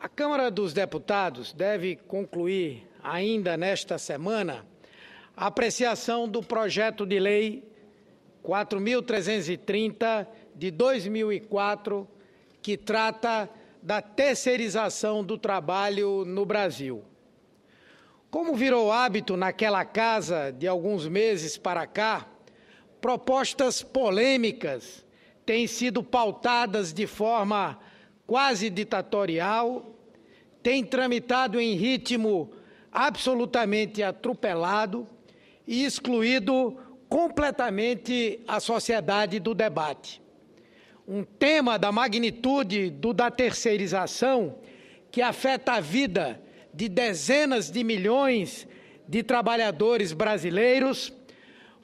A Câmara dos Deputados deve concluir ainda nesta semana a apreciação do projeto de lei 4.330 de 2004, que trata da terceirização do trabalho no Brasil. Como virou hábito naquela casa de alguns meses para cá, propostas polêmicas têm sido pautadas de forma quase ditatorial, têm tramitado em ritmo absolutamente atropelado e excluído completamente a sociedade do debate. Um tema da magnitude da terceirização, que afeta a vida de dezenas de milhões de trabalhadores brasileiros,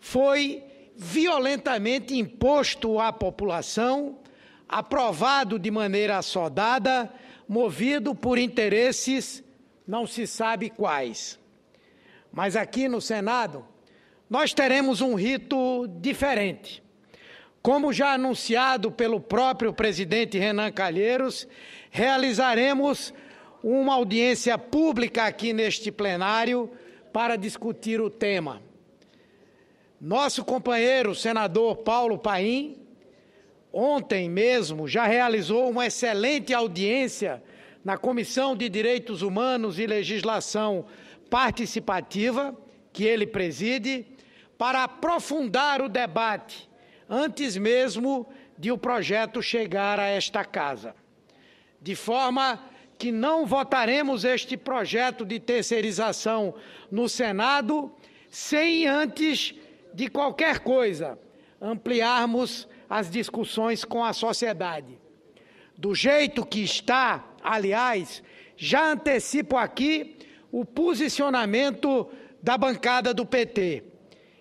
foi violentamente imposto à população, aprovado de maneira assodada, movido por interesses não se sabe quais. Mas aqui no Senado, nós teremos um rito diferente. Como já anunciado pelo próprio presidente Renan Calheiros, realizaremos uma audiência pública aqui neste plenário para discutir o tema. Nosso companheiro, senador Paulo Paim, ontem mesmo já realizou uma excelente audiência na Comissão de Direitos Humanos e Legislação Participativa, que ele preside, para aprofundar o debate antes mesmo de o projeto chegar a esta casa. De forma que não votaremos este projeto de terceirização no Senado sem antes de qualquer coisa ampliarmos as discussões com a sociedade. Do jeito que está, aliás, já antecipo aqui o posicionamento da bancada do PT.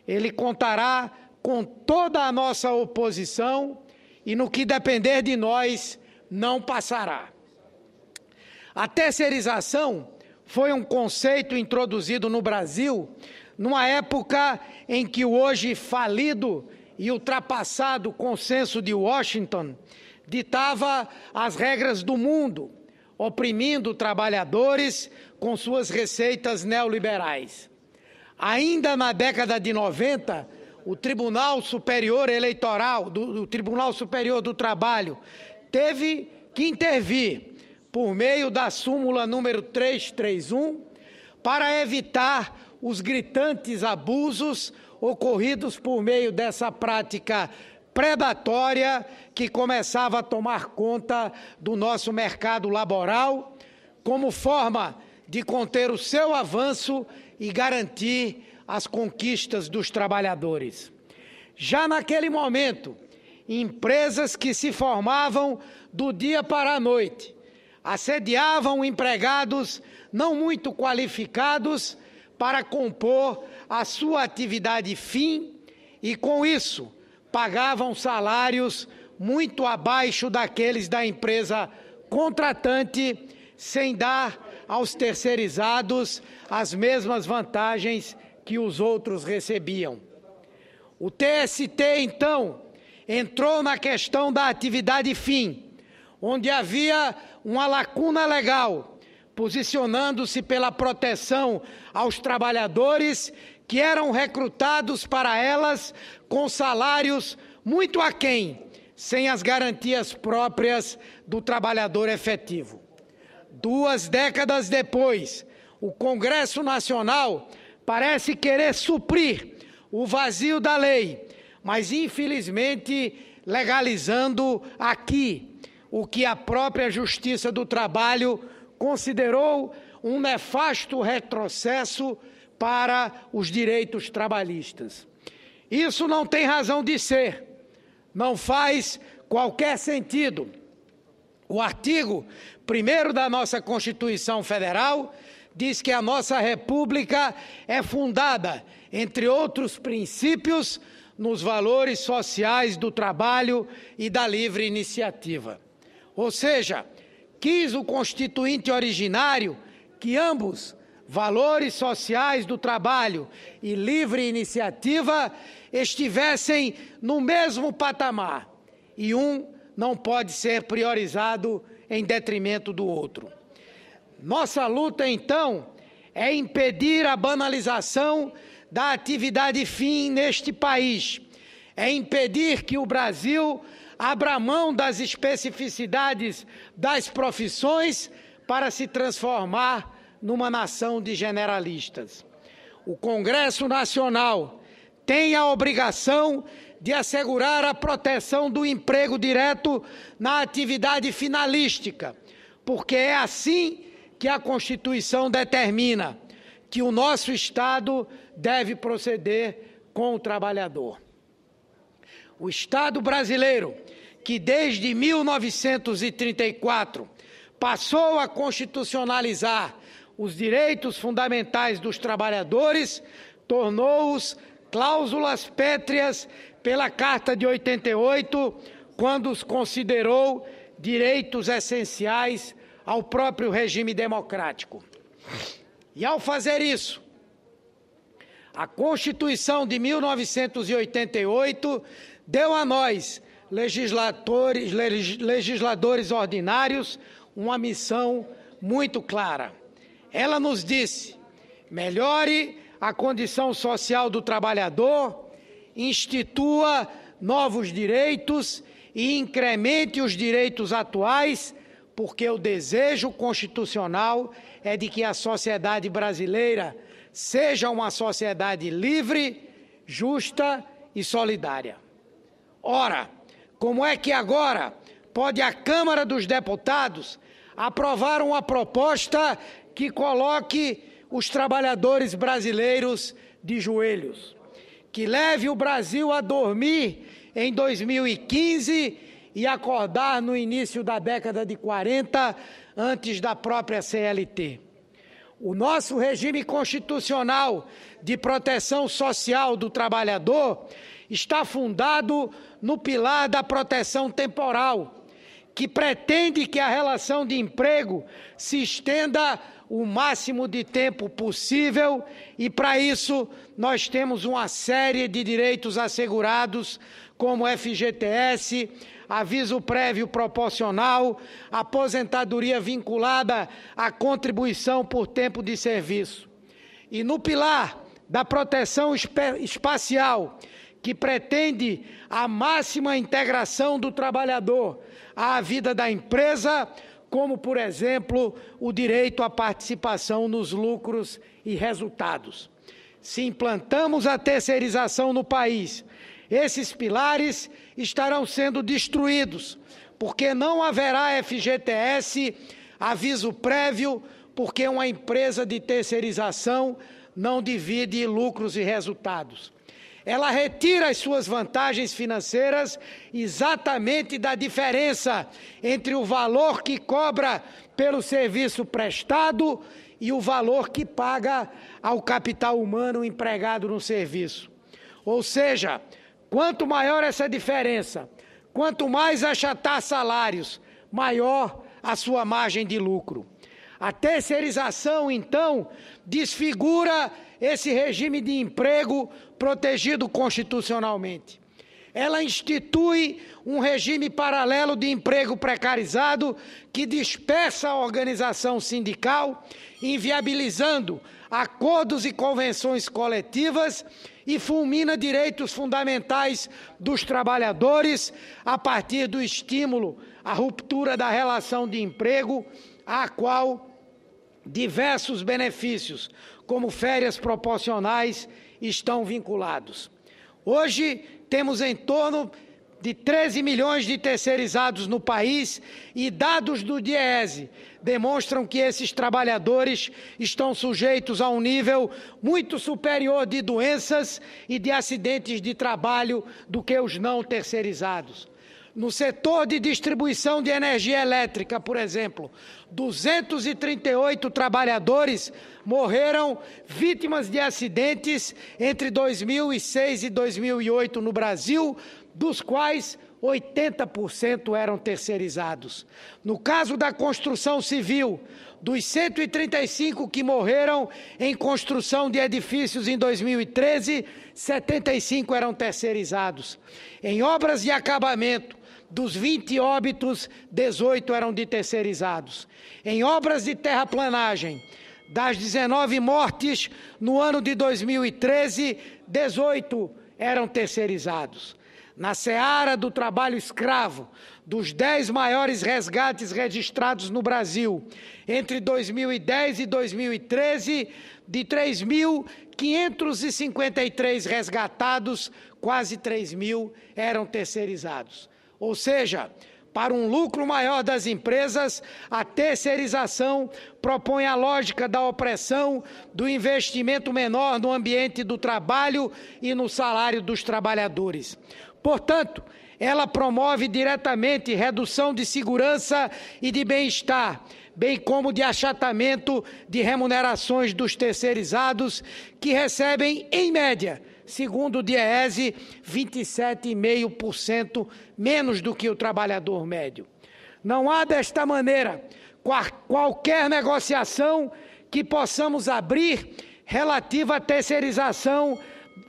Ele contará com toda a nossa oposição e, no que depender de nós, não passará. A terceirização foi um conceito introduzido no Brasil numa época em que o hoje falido e ultrapassado Consenso de Washington ditava as regras do mundo, oprimindo trabalhadores com suas receitas neoliberais. Ainda na década de 90, o Tribunal Superior Eleitoral, do Tribunal Superior do Trabalho, teve que intervir por meio da súmula número 331 para evitar os gritantes abusos ocorridos por meio dessa prática predatória que começava a tomar conta do nosso mercado laboral, como forma de conter o seu avanço e garantir as conquistas dos trabalhadores. Já naquele momento, empresas que se formavam do dia para a noite assediavam empregados não muito qualificados para compor a sua atividade fim e, com isso, pagavam salários muito abaixo daqueles da empresa contratante, sem dar aos terceirizados as mesmas vantagens que os outros recebiam. O TST, então, entrou na questão da atividade fim, onde havia uma lacuna legal, posicionando-se pela proteção aos trabalhadores que eram recrutados para elas com salários muito aquém, sem as garantias próprias do trabalhador efetivo. 2 décadas depois, o Congresso Nacional parece querer suprir o vazio da lei, mas infelizmente legalizando aqui o que a própria Justiça do Trabalho considerou um nefasto retrocesso para os direitos trabalhistas. Isso não tem razão de ser, não faz qualquer sentido. O artigo 1º da nossa Constituição Federal diz que a nossa República é fundada, entre outros princípios, nos valores sociais do trabalho e da livre iniciativa. Ou seja, quis o Constituinte originário que ambos, valores sociais do trabalho e livre iniciativa, estivessem no mesmo patamar, e um não pode ser priorizado em detrimento do outro. Nossa luta, então, é impedir a banalização da atividade fim neste país, é impedir que o Brasil abra mão das especificidades das profissões para se transformar numa nação de generalistas. O Congresso Nacional tem a obrigação de assegurar a proteção do emprego direto na atividade finalística, porque é assim que a Constituição determina que o nosso Estado deve proceder com o trabalhador. O Estado brasileiro, que desde 1934 passou a constitucionalizar os direitos fundamentais dos trabalhadores, tornou-os cláusulas pétreas pela Carta de 88, quando os considerou direitos essenciais ao próprio regime democrático. E ao fazer isso, a Constituição de 1988 deu a nós, legisladores ordinários, uma missão muito clara. Ela nos disse: melhore a condição social do trabalhador, institua novos direitos e incremente os direitos atuais, porque o desejo constitucional é de que a sociedade brasileira seja uma sociedade livre, justa e solidária. Ora, como é que agora pode a Câmara dos Deputados aprovar uma proposta que coloque os trabalhadores brasileiros de joelhos, que leve o Brasil a dormir em 2015 e acordar no início da década de 40, antes da própria CLT? O nosso regime constitucional de proteção social do trabalhador está fundado no pilar da proteção temporal, que pretende que a relação de emprego se estenda o máximo de tempo possível, e para isso nós temos uma série de direitos assegurados, como FGTS, aviso prévio proporcional, aposentadoria vinculada à contribuição por tempo de serviço. E no pilar da proteção espacial, que pretende a máxima integração do trabalhador à vida da empresa, como, por exemplo, o direito à participação nos lucros e resultados. Se implantamos a terceirização no país, esses pilares estarão sendo destruídos, porque não haverá FGTS, aviso prévio, porque uma empresa de terceirização não divide lucros e resultados. Ela retira as suas vantagens financeiras exatamente da diferença entre o valor que cobra pelo serviço prestado e o valor que paga ao capital humano empregado no serviço. Ou seja, quanto maior essa diferença, quanto mais achatar salários, maior a sua margem de lucro. A terceirização, então, desfigura esse regime de emprego protegido constitucionalmente. Ela institui um regime paralelo de emprego precarizado que dispersa a organização sindical, inviabilizando acordos e convenções coletivas, e fulmina direitos fundamentais dos trabalhadores a partir do estímulo à ruptura da relação de emprego, à qual diversos benefícios, como férias proporcionais, estão vinculados. Hoje, temos em torno de 13 milhões de terceirizados no país, e dados do DIEESE demonstram que esses trabalhadores estão sujeitos a um nível muito superior de doenças e de acidentes de trabalho do que os não terceirizados. No setor de distribuição de energia elétrica, por exemplo, 238 trabalhadores morreram vítimas de acidentes entre 2006 e 2008 no Brasil, dos quais 80% eram terceirizados. No caso da construção civil, dos 135 que morreram em construção de edifícios em 2013, 75 eram terceirizados. Em obras de acabamento, Dos 20 óbitos, 18 eram de terceirizados. Em obras de terraplanagem, das 19 mortes no ano de 2013, 18 eram terceirizados. Na seara do trabalho escravo, dos 10 maiores resgates registrados no Brasil, entre 2010 e 2013, de 3.553 resgatados, quase 3.000 eram terceirizados. Ou seja, para um lucro maior das empresas, a terceirização propõe a lógica da opressão, do investimento menor no ambiente do trabalho e no salário dos trabalhadores. Portanto, ela promove diretamente redução de segurança e de bem-estar, bem como de achatamento de remunerações dos terceirizados, que recebem, em média, segundo o DIEESE, 27,5% menos do que o trabalhador médio. Não há, desta maneira, qualquer negociação que possamos abrir relativa à terceirização.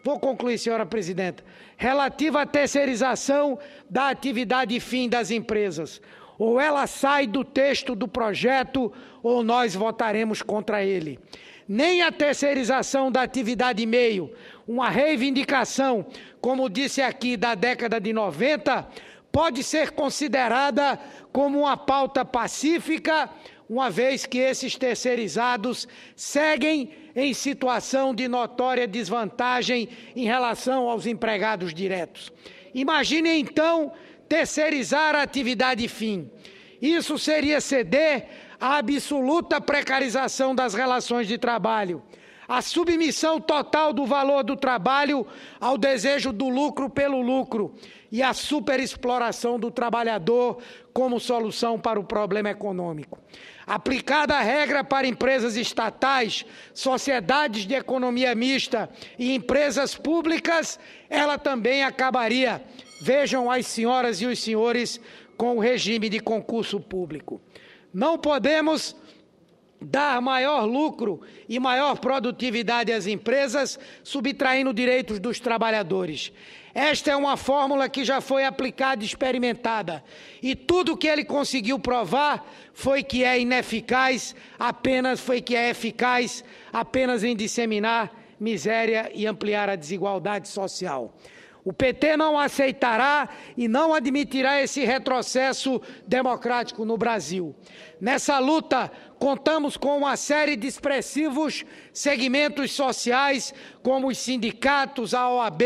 Vou concluir, senhora presidenta. Relativa à terceirização da atividade fim das empresas. Ou ela sai do texto do projeto, ou nós votaremos contra ele. Nem a terceirização da atividade meio, uma reivindicação, como disse aqui, da década de 90, pode ser considerada como uma pauta pacífica, uma vez que esses terceirizados seguem em situação de notória desvantagem em relação aos empregados diretos. Imagine, então, terceirizar a atividade fim. Isso seria ceder à absoluta precarização das relações de trabalho, a submissão total do valor do trabalho ao desejo do lucro pelo lucro e a superexploração do trabalhador como solução para o problema econômico. Aplicada a regra para empresas estatais, sociedades de economia mista e empresas públicas, ela também acabaria, vejam as senhoras e os senhores, com o regime de concurso público. Não podemos dar maior lucro e maior produtividade às empresas, subtraindo direitos dos trabalhadores. Esta é uma fórmula que já foi aplicada e experimentada, e tudo que ele conseguiu provar foi que é ineficaz, eficaz apenas em disseminar miséria e ampliar a desigualdade social. O PT não aceitará e não admitirá esse retrocesso democrático no Brasil. Nessa luta, contamos com uma série de expressivos segmentos sociais, como os sindicatos, a OAB,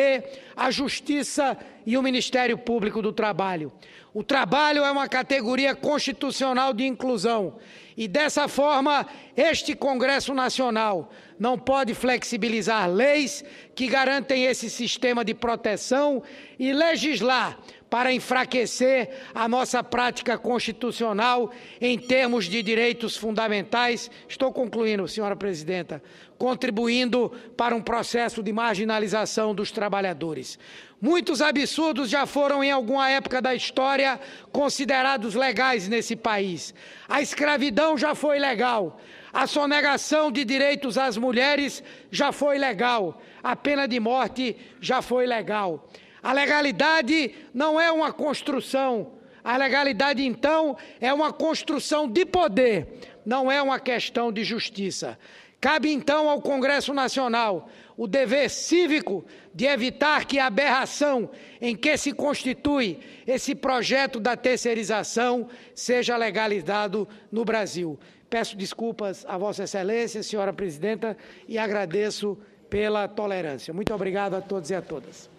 a Justiça e o Ministério Público do Trabalho. O trabalho é uma categoria constitucional de inclusão e, dessa forma, este Congresso Nacional não pode flexibilizar leis que garantem esse sistema de proteção e legislar para enfraquecer a nossa prática constitucional em termos de direitos fundamentais. Estou concluindo, senhora presidenta, contribuindo para um processo de marginalização dos trabalhadores. Muitos absurdos já foram, em alguma época da história, considerados legais nesse país. A escravidão já foi legal. A sonegação de direitos às mulheres já foi legal. A pena de morte já foi legal. A legalidade não é uma construção. A legalidade, então, é uma construção de poder, não é uma questão de justiça. Cabe, então, ao Congresso Nacional o dever cívico de evitar que a aberração em que se constitui esse projeto da terceirização seja legalizado no Brasil. Peço desculpas a Vossa Excelência, senhora presidenta, e agradeço pela tolerância. Muito obrigado a todos e a todas.